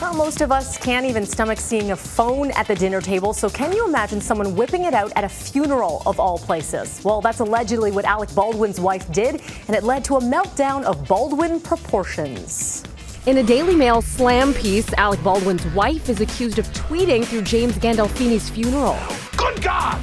Well, most of us can't even stomach seeing a phone at the dinner table, so can you imagine someone whipping it out at a funeral of all places? Well, that's allegedly what Alec Baldwin's wife did, and it led to a meltdown of Baldwin proportions. In a Daily Mail slam piece, Alec Baldwin's wife is accused of tweeting through James Gandolfini's funeral. Good God!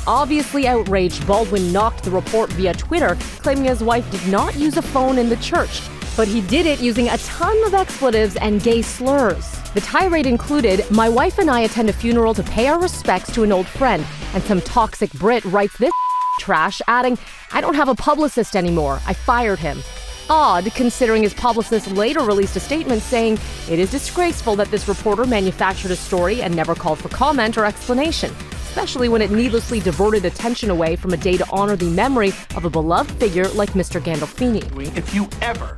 Obviously outraged, Baldwin knocked the report via Twitter, claiming his wife did not use a phone in the church. But he did it using a ton of expletives and gay slurs. The tirade included, "My wife and I attend a funeral to pay our respects to an old friend," and some toxic Brit writes this trash, adding, "I don't have a publicist anymore. I fired him." Odd, considering his publicist later released a statement saying, "It is disgraceful that this reporter manufactured a story and never called for comment or explanation, especially when it needlessly diverted attention away from a day to honor the memory of a beloved figure like Mr. Gandolfini." If you ever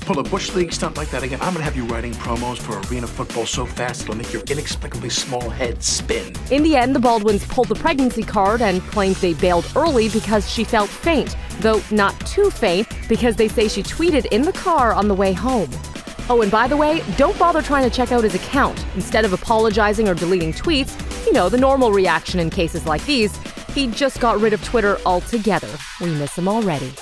pull a Bush League stunt like that again, I'm gonna have you writing promos for arena football so fast it'll make your inexplicably small head spin. In the end, the Baldwins pulled the pregnancy card and claimed they bailed early because she felt faint, though not too faint because they say she tweeted in the car on the way home. Oh, and by the way, don't bother trying to check out his account. Instead of apologizing or deleting tweets, you know, the normal reaction in cases like these, he just got rid of Twitter altogether. We miss him already.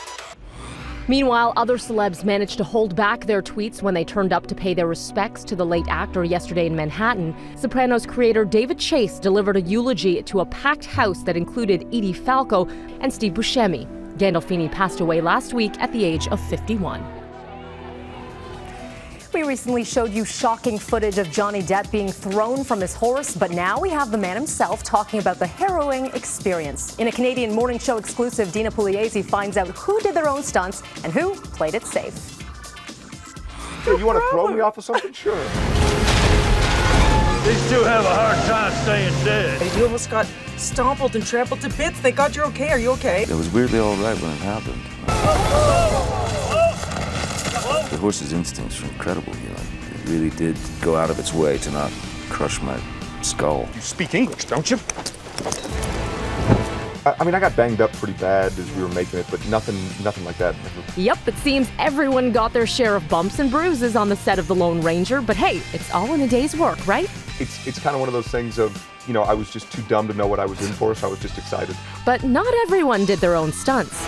Meanwhile, other celebs managed to hold back their tweets when they turned up to pay their respects to the late actor yesterday in Manhattan. Sopranos creator David Chase delivered a eulogy to a packed house that included Edie Falco and Steve Buscemi. Gandolfini passed away last week at the age of 51. We recently showed you shocking footage of Johnny Depp being thrown from his horse, but now we have the man himself talking about the harrowing experience. In a Canadian morning show exclusive, Dina Pugliese finds out who did their own stunts and who played it safe. So you want to throw me off of something? Sure. These two have a hard time staying dead. You almost got stompled and trampled to bits. Thank God you're okay. Are you okay? It was weirdly all right when it happened. The horse's instincts were incredible here. It really did go out of its way to not crush my skull. You speak English, don't you? I mean, I got banged up pretty bad as we were making it, but nothing like that. Yep, it seems everyone got their share of bumps and bruises on the set of The Lone Ranger, but hey, it's all in a day's work, right? It's kind of one of those things of, you know, I was just too dumb to know what I was in for, so I was just excited. But not everyone did their own stunts.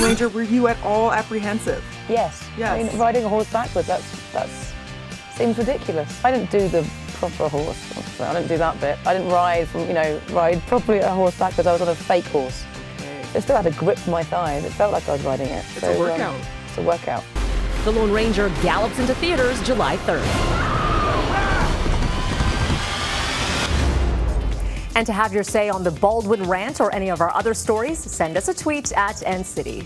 Ranger, were you at all apprehensive? Yes. I mean, riding a horse backwards, that seems ridiculous. I didn't do the proper horse. I didn't do that bit. I didn't ride properly a horse backwards. I was on a fake horse. Okay. It still had a grip to my thighs. It felt like I was riding it. It's a workout. It's a workout. The Lone Ranger gallops into theaters July 3rd. And to have your say on the Baldwin rant or any of our other stories, send us a tweet at NCity.